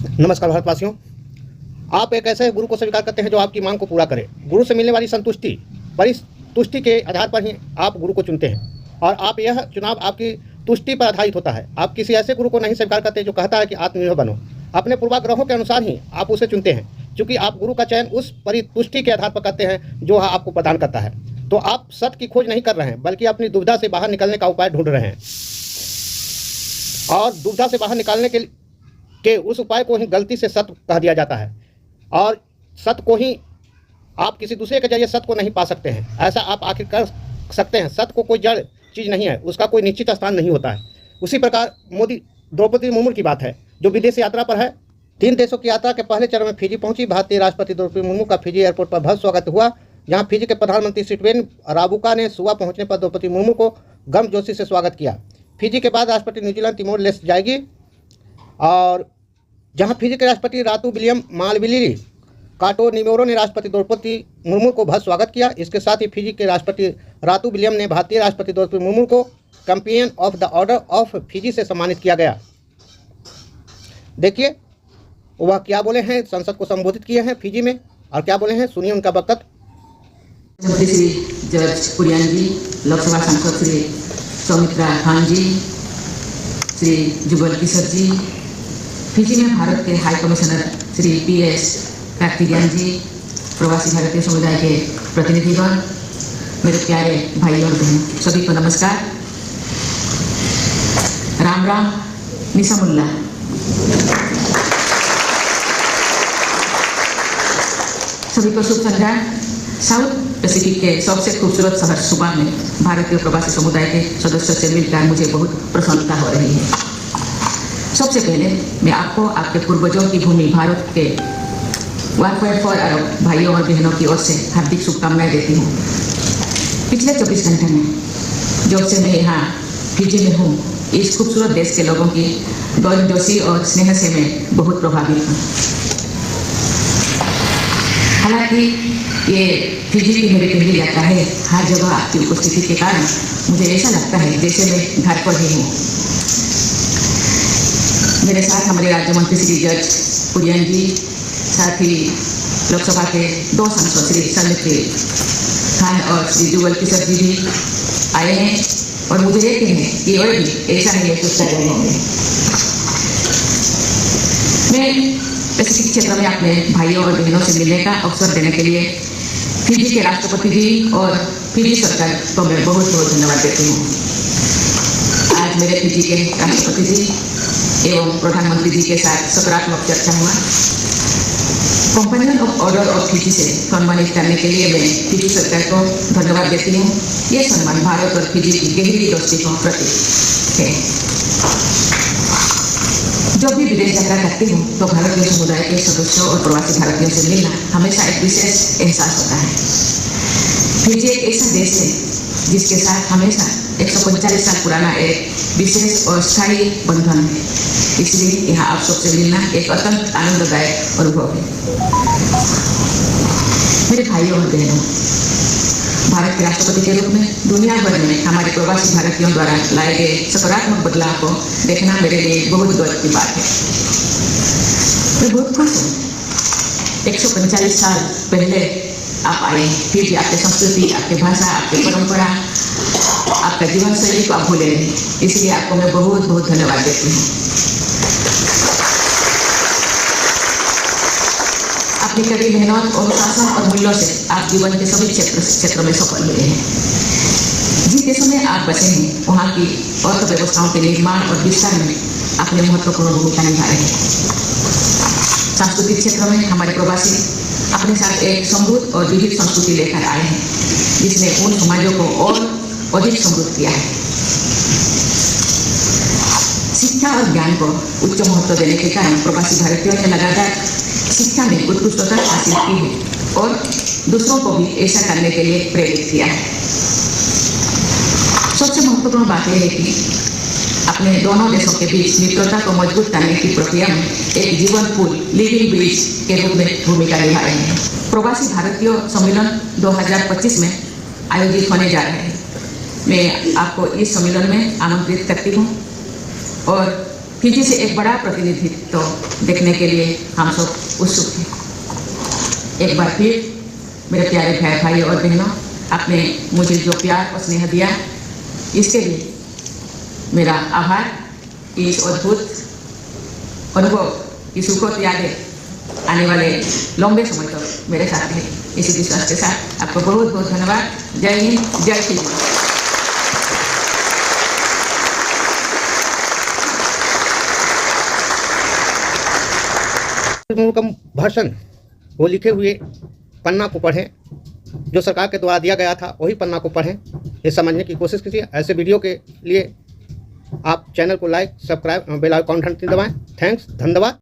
नमस्कार भारतवासियों। आप एक ऐसे गुरु को स्वीकार करते हैं जो आपकी मांग को पूरा करे। गुरु से मिलने वाली तुष्टि के आधार पर ही आप गुरु को चुनते हैं और आप यह चुनाव आपकी तुष्टि पर आधारित होता है। आप किसी ऐसे गुरु को नहीं स्वीकार करते जो कहता है कि आत्मनिर्भर बनो। अपने पूर्वाग्रहों के अनुसार ही आप उसे चुनते हैं, क्योंकि आप गुरु का चयन उस परितुष्टि के आधार पर करते हैं जो आपको प्रदान करता है। तो आप सत्य की खोज नहीं कर रहे हैं, बल्कि अपनी दुविधा से बाहर निकलने का उपाय ढूंढ रहे हैं। और दुविधा से बाहर निकालने के उस उपाय को ही गलती से सत्य कह दिया जाता है, और सत्य को ही आप किसी दूसरे के जरिए सत्य को नहीं पा सकते हैं। ऐसा आप आखिर कर सकते हैं? सत्य को कोई जड़ चीज़ नहीं है, उसका कोई निश्चित स्थान नहीं होता है। उसी प्रकार द्रौपदी मुर्मू की बात है, जो विदेश यात्रा पर है। 3 देशों की यात्रा के पहले चरण में फिजी पहुंची भारतीय राष्ट्रपति द्रौपदी मुर्मू का फिजी एयरपोर्ट पर भव्य स्वागत हुआ। जहां फिजी के प्रधानमंत्री सिटवेन राबुका ने सुबह पहुंचने पर द्रौपदी मुर्मू को गर्मजोशी से स्वागत किया। फिजी के बाद राष्ट्रपति न्यूजीलैंड तिमोर लेस्टे जाएगी, और जहां फिजी के राष्ट्रपति रातू विलियम मालविली काटोनिमोरो ने राष्ट्रपति द्रौपदी मुर्मू को भव्य स्वागत किया। इसके साथ ही फिजी के राष्ट्रपति रातू विलियम ने भारतीय राष्ट्रपति द्रौपदी मुर्मू को champion of the order of Fiji से सम्मानित किया गया। देखिए वह क्या बोले हैं, संसद को संबोधित किए हैं फिजी में, और क्या बोले हैं, सुनिए उनका वक्तव्य। श्री जॉर्ज कुरियन जी, लोकसभा सांसद श्री सौमित्रा खान जी, श्री जुगल किशोर जी, फिजी में भारत के high commissioner Shri PS Karthikeyan ji, प्रवासी भारतीय समुदाय के प्रतिनिधिगण, मेरे प्यारे भाई और बहन, सभी को नमस्कार, राम राम, निशामुल्ला। सभी को शुभ संध्या। साउथ पैसिफिक के सबसे खूबसूरत शहर सुबह में भारतीय प्रवासी समुदाय के सदस्यों से मिलकर मुझे बहुत प्रसन्नता हो रही है। सबसे पहले मैं आपको आपके पूर्वजों की भूमि भारत के 1.4 अरब भाइयों और बहनों की ओर से हार्दिक शुभकामनाएं देती हूँ। पिछले 24 घंटे में जब से मैं यहाँ फिजी में हूँ, इस खूबसूरत देश के लोगों की गर्मजोशी और स्नेह से मैं बहुत प्रभावित हूँ। हालांकि ये फिजी की मेरी पहली यात्रा है, हर जगह आपकी उपस्थिति के कारण मुझे ऐसा लगता है जैसे मैं घर पर ही हूँ। मेरे साथ हमारे राज्य मंत्री श्री जॉर्ज कुरियन जी, साथ ही लोकसभा के 2 सांसद श्री सौमित्रा खान और श्री जुगल किशोर जी भी आए हैं, और मुझे यकीन है कि और भी ऐसा ही महसूस कर रहे होंगे। मैं पैसिफिक क्षेत्र में अपने भाइयों और बहनों से मिलने का अवसर देने के लिए फिजी के राष्ट्रपति जी और फिजी सरकार को मैं बहुत बहुत धन्यवाद देती हूँ। आज मेरे फिजी के राष्ट्रपति जी एवं प्रधानमंत्री जी के साथ सकारात्मक चर्चा हुआ। Companion of order of Fiji से सम्मानित करने के लिए मैं फिजी सरकार को धन्यवाद देती हूँ। ये सम्मान भारत और फिजी की गहरी दोस्ती का प्रतीक है। जब भी विदेश यात्रा करती हूँ तो भारतीय समुदाय के सदस्यों और प्रवासी भारतीयों से मिलना हमेशा एक विशेष एहसास होता है। फिजी एक ऐसा देश है जिसके साथ हमेशा 145 साल पुराना एक विशेष और स्थायी बंधन है, इसलिए यहाँ आप सबसे मिलना एक अत्यंत आनंददायक अनुभव है। मेरे भाइयों और बहनों, भारत के राष्ट्रपति के रूप में दुनिया भर में हमारे प्रवासी भारतीयों द्वारा लाए गए सकारात्मक बदलाव को देखना मेरे लिए बहुत गर्व की बात है। मैं बहुत खुश हूँ। 145 साल पहले आप आए, फिर भी आपकी संस्कृति, आपकी भाषा, आपकी परंपरा, आपका जीवन शैली को आप भूले नहीं, इसलिए आपको मैं बहुत बहुत धन्यवाद देती हूँ। अपनी कड़ी मेहनत, अनुशासन और मूल्यों से आप जीवन के सभी क्षेत्र में सफल हुए हैं। जिन देशों में आप बसे हैं, वहाँ की अर्थव्यवस्थाओं के निर्माण और विस्तार में अपनी महत्वपूर्ण भूमिका निभा रहे हैं। सांस्कृतिक क्षेत्र में हमारे प्रवासी अपने साथ एक समृद्ध और विविध संस्कृति लेकर आए हैं, जिसने उन समाजों को और अधिक समृद्ध किया है। शिक्षा और ज्ञान को उच्च महत्व देने के कारण प्रवासी भारतीयों ने लगातार शिक्षा में उत्कृष्टता हासिल की है और दूसरों को भी ऐसा करने के लिए प्रेरित किया है। सबसे महत्वपूर्ण बात यह है कि अपने दोनों देशों के बीच मित्रता को मजबूत करने की प्रक्रिया में एक जीवन पुल, लिविंग ब्रिज के रूप में भूमिका निभा रहे हैं। प्रवासी भारतीय सम्मेलन 2025 में आयोजित होने जा रहे हैं। मैं आपको इस सम्मेलन में आमंत्रित करती हूँ और फिजी से एक बड़ा प्रतिनिधित्व देखने के लिए हम सब उत्सुक हैं। एक बार फिर मेरे प्यारे भाई और बहनों, आपने मुझे जो प्यार और स्नेह दिया, इसके लिए मेरा आभार। इस अद्भुत अनुभव की सुखद यादें आने वाले लंबे समय तक मेरे साथ है, इसी विश्वास के साथ आपको बहुत बहुत धन्यवाद। जय हिंद, जय श्री राम। उनका भाषण वो लिखे हुए पन्ना को पढ़ें, जो सरकार के द्वारा दिया गया था वही पन्ना को पढ़ें, ये समझने की कोशिश कीजिए। ऐसे वीडियो के लिए आप चैनल को लाइक, सब्सक्राइब, बेल आइकन घंटी दबाएं। थैंक्स, धन्यवाद।